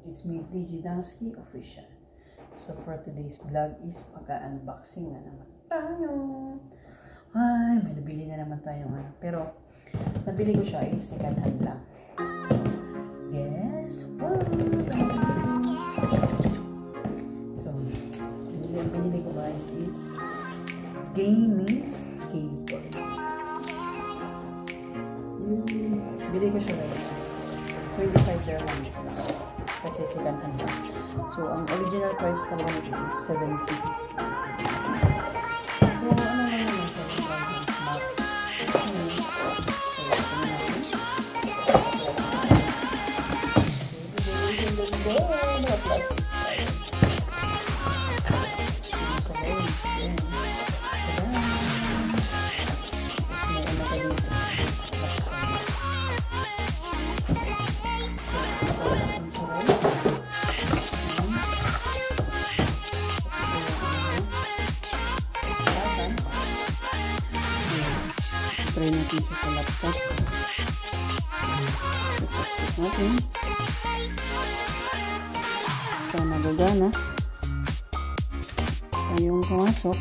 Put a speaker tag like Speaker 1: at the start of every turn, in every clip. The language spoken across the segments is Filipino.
Speaker 1: It's me, Digidansky Official. So for today's vlog is pagka-unboxing na naman tayo. Ay, may nabili na naman tayo nga. Pero, nabili ko siya is second hand lang. So, guess what? So, binili ko guys is gaming keyboard. Bili ko siya guys. 25 there lang. Kasi second hand lang. So, ang original price talaga nito is 70. So, ano lang naman siya? Smart. So, ito na natin. Mga plastic. Try natin siya sa laptop. Sasaksak natin. Sana gagana. Ayong pumasok.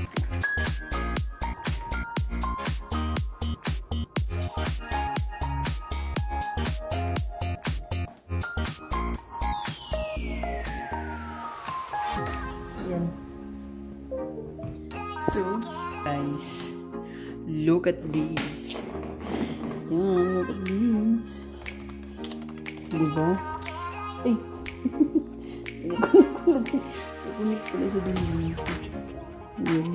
Speaker 1: Ayan. So, guys, look at these. Yan, look at these. Diba? Ay! Nakunik pala sa dingin. Yan.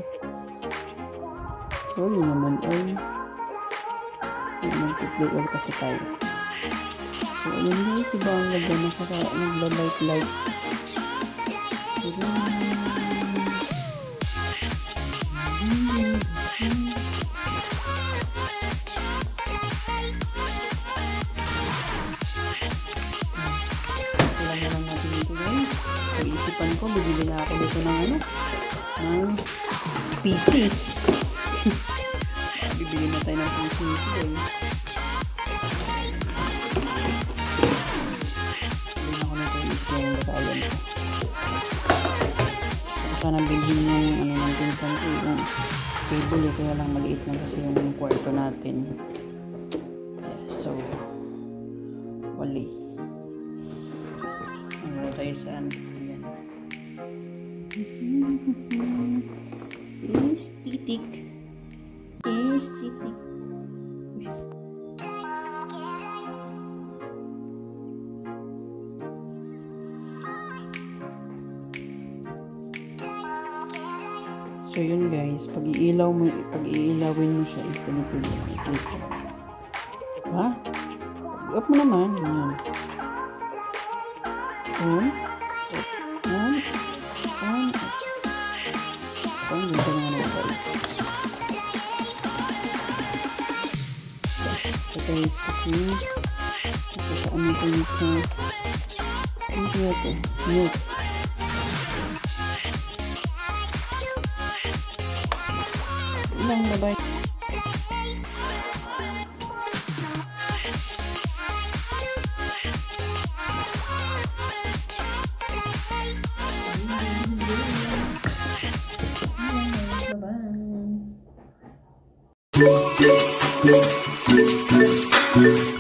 Speaker 1: Sorry naman, ay. Mag-play all kasi tayo. So, ayun guys, diba ang laga nagla-light-light. Isipan ko, bibili na ako dito ng PC. Bibili na tayo ng PC nito guys. Bibili na ako nito is yung batayan ko. Sana bilhin yung ng pinsan ko yung cable, kaya lang maliit lang kasi yung kwarto natin. So wali. Ano tayo saan? Estetik. Estetik. So yun guys, pag-iilawin mo siya, ganito yun. Ha? Pag-up mo naman. Yan. Ang ganda nga ng size. So guys, kasi sa ano ko yung sa ano kaya ito? Mute. Ilang babay. Bye-bye.